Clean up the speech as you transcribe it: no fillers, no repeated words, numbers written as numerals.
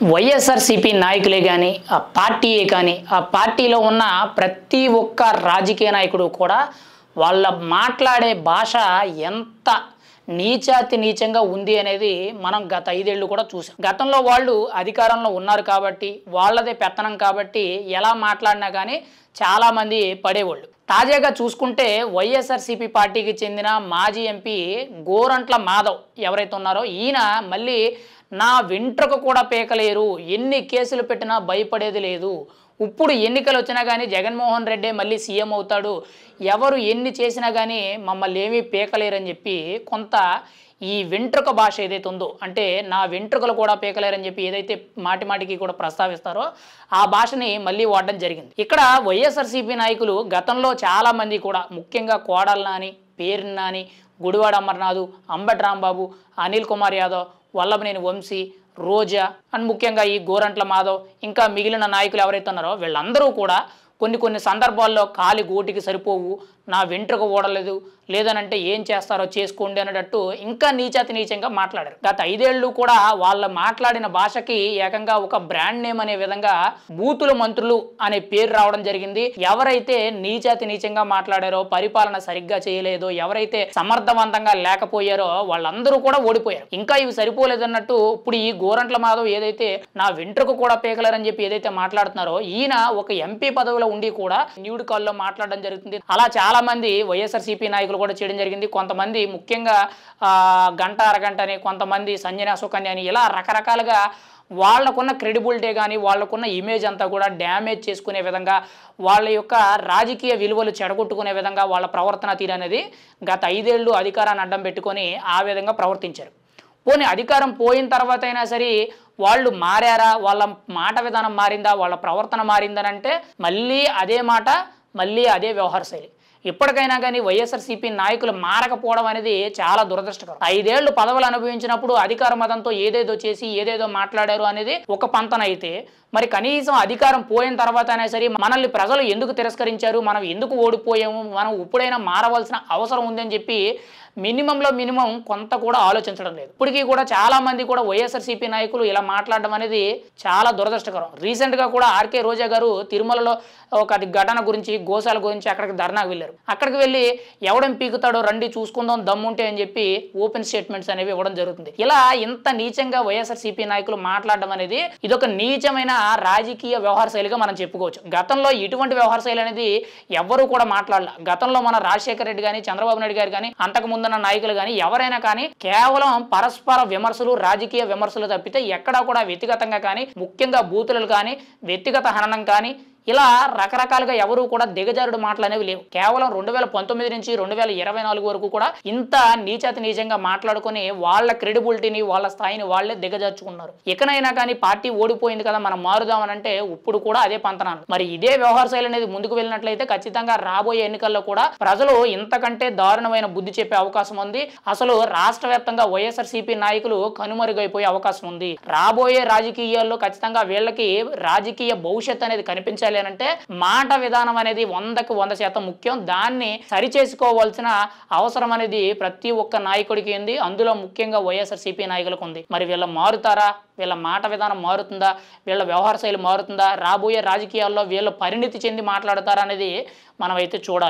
వైఎస్ఆర్సీపీ నాయకులే కానీ ఆ పార్టీయే కానీ ఆ పార్టీలో ఉన్న ప్రతి ఒక్క రాజకీయ నాయకుడు కూడా వాళ్ళ మాట్లాడే భాష ఎంత నీచాతి నీచంగా ఉంది అనేది మనం గత 5 ఏళ్ళు కూడా చూసాం. గతంలో వాళ్ళు అధికారంలో ఉన్నారు కాబట్టి వాళ్ళదే పెత్తనం కాబట్టి ఎలా మాట్లాడినా కానీ చాలామంది పడేవాళ్ళు. తాజాగా చూసుకుంటే వైఎస్ఆర్సీపీ పార్టీకి చెందిన మాజీ ఎంపీ గోరంట్ల మాధవ్ ఎవరైతే ఉన్నారో ఈయన మళ్ళీ నా వెంట్రుక కూడా పీకలేరు, ఎన్ని కేసులు పెట్టినా భయపడేది లేదు, ఇప్పుడు ఎన్నికలు వచ్చినా కానీ జగన్మోహన్ రెడ్డి మళ్ళీ సీఎం అవుతాడు, ఎవరు ఎన్ని చేసినా కానీ మమ్మల్ని ఏమీ పీకలేరని చెప్పి కొంత ఈ వెంట్రుక భాష ఏదైతే ఉందో, అంటే నా వెంట్రుకలు కూడా పీకలేరని చెప్పి ఏదైతే మాటి మాటికి కూడా ప్రస్తావిస్తారో ఆ భాషని మళ్ళీ వాడడం జరిగింది. ఇక్కడ వైఎస్ఆర్సీపీ నాయకులు గతంలో చాలామంది కూడా ముఖ్యంగా కోడళ్ళ నాని, పేరు నాని, గుడివాడ అమర్నాథ్, అంబటి రాంబాబు, అనిల్ కుమార్ యాదవ్, వల్లభనేని వంశీ, రోజా అండ్ ముఖ్యంగా ఈ గోరంట్ల మాధవ్ ఇంకా మిగిలిన నాయకులు ఎవరైతే ఉన్నారో వీళ్ళందరూ కూడా కొన్ని సందర్భాల్లో కాలి గోటికి సరిపోవు, నా వెంట్రుక ఓడలేదు, లేదనంటే ఏం చేస్తారో చేసుకోండి అనేటట్టు ఇంకా నీచాతి నీచంగా మాట్లాడారు. గత 5 ఏళ్ళు కూడా వాళ్ళ మాట్లాడిన భాషకి ఏకంగా ఒక బ్రాండ్ నేమ్ అనే విధంగా బూతుల మంత్రులు అనే పేరు రావడం జరిగింది. ఎవరైతే నీచాతి నీచంగా మాట్లాడారో, పరిపాలన సరిగ్గా చేయలేదో, ఎవరైతే సమర్థవంతంగా లేకపోయారో వాళ్ళందరూ కూడా ఓడిపోయారు. ఇంకా ఇవి సరిపోలేదన్నట్టు ఇప్పుడు ఈ గోరంట్ల మాధవ్ ఏదైతే నా వెంట్రుక కూడా పీకలేరని చెప్పి ఏదైతే మాట్లాడుతున్నారో ఈయన ఒక ఎంపీ పదవిలో ఉండి కూడా న్యూడ్ కాల్లో మాట్లాడడం జరుగుతుంది. అలా చాలా మంది వైఎస్ఆర్సీపీ నాయకులు కూడా చేయడం జరిగింది. కొంతమంది ముఖ్యంగా గంట అరగంట అని, కొంతమంది సంజన సుకన్య అని, ఇలా రకరకాలుగా వాళ్ళకున్న క్రెడిబిలిటీ కానీ వాళ్ళకున్న ఇమేజ్ అంతా కూడా డ్యామేజ్ చేసుకునే విధంగా, వాళ్ళ యొక్క రాజకీయ విలువలు చెడగొట్టుకునే విధంగా వాళ్ళ ప్రవర్తన తీరు అనేది గత 5 ఏళ్ళు అధికారాన్ని అడ్డం పెట్టుకొని ఆ విధంగా ప్రవర్తించారు. పోనీ అధికారం పోయిన తర్వాత అయినా సరే వాళ్ళు మారారా, వాళ్ళ మాట విధానం మారిందా, వాళ్ళ ప్రవర్తన మారిందని అంటే మళ్ళీ అదే మాట, మళ్ళీ అదే వ్యవహార శైలి. ఇప్పటికైనా కానీ వైఎస్ఆర్సీపీ నాయకులు మారకపోవడం అనేది చాలా దురదృష్టకరం. 5 ఏళ్ళు పదవులు అనుభవించినప్పుడు అధికార మతంతో ఏదేదో చేసి ఏదేదో మాట్లాడారు అనేది ఒక పంతన అయితే, మరి కనీసం అధికారం పోయిన తర్వాత అయినా సరే మనల్ని ప్రజలు ఎందుకు తిరస్కరించారు, మనం ఎందుకు ఓడిపోయాము, మనం ఇప్పుడైనా మారవలసిన అవసరం ఉందని చెప్పి మినిమంలో మినిమం కొంత కూడా ఆలోచించడం లేదు. ఇప్పటికీ కూడా చాలా మంది కూడా వైఎస్ఆర్సీపీ నాయకులు ఇలా మాట్లాడడం అనేది చాలా దురదృష్టకరం. రీసెంట్గా కూడా ఆర్కే రోజా గారు తిరుమలలో ఒక ఘటన గురించి, గోశాల గురించి అక్కడికి ధర్నాకు వెళ్ళారు. అక్కడికి వెళ్ళి ఎవడం పీకుతాడో రండి చూసుకుందాం దమ్ముంటే అని చెప్పి ఓపెన్ స్టేట్మెంట్స్ అనేవి ఇవ్వడం జరుగుతుంది. ఇలా ఇంత నీచంగా వైఎస్ఆర్సీపీ నాయకులు మాట్లాడడం అనేది ఇదొక నీచమైన రాజకీయ వ్యవహార శైలిగా మనం చెప్పుకోవచ్చు. గతంలో ఇటువంటి వ్యవహార శైలి అనేది ఎవ్వరూ కూడా మాట్లాడాల. గతంలో మన రాజశేఖర రెడ్డి కానీ, చంద్రబాబు నాయుడు గారు కానీ, అంతకు ముందున్న నాయకులు కానీ ఎవరైనా కానీ కేవలం పరస్పర విమర్శలు, రాజకీయ విమర్శలు తప్పితే ఎక్కడా కూడా వ్యక్తిగతంగా కానీ, ముఖ్యంగా బూతులు కానీ, వ్యక్తిగత హననం కానీ ఇలా రకరకాలుగా ఎవరు కూడా దిగజారుడు మాటలు అనేవి లేవు. కేవలం 2019 నుంచి 2024 వరకు కూడా ఇంత నీచాతి నీచంగా మాట్లాడుకొని వాళ్ళ క్రెడిబిలిటీని, వాళ్ళ స్థాయిని వాళ్ళే దిగజార్చుకున్నారు. ఎక్కడైనా కానీ పార్టీ ఓడిపోయింది కదా మనం మారుదామనంటే ఇప్పుడు కూడా అదే పంతనాలు. మరి ఇదే వ్యవహార శైలి అనేది ముందుకు వెళ్ళినట్లయితే ఖచ్చితంగా రాబోయే ఎన్నికల్లో కూడా ప్రజలు ఇంతకంటే దారుణమైన బుద్ధి చెప్పే అవకాశం ఉంది. అసలు రాష్ట్ర వ్యాప్తంగా వైఎస్ఆర్సీపీ నాయకులు కనుమరుగైపోయే అవకాశం ఉంది. రాబోయే రాజకీయాల్లో ఖచ్చితంగా వీళ్ళకి రాజకీయ భవిష్యత్తు అనేది కనిపించాలి అంటే మాట విధానం అనేది 100కి 100% ముఖ్యం. దాన్ని సరిచేసుకోవాల్సిన అవసరం అనేది ప్రతి ఒక్క నాయకుడికి ఉంది. అందులో ముఖ్యంగా వైఎస్ఆర్సీపీ నాయకులకు ఉంది. మరి వీళ్ళ మారుతారా, వీళ్ళ మాట విధానం మారుతుందా, వీళ్ళ వ్యవహార శైలి మారుతుందా, రాబోయే రాజకీయాల్లో వీళ్ళు పరిణితి చెంది మాట్లాడతారా అనేది మనమైతే చూడాలి.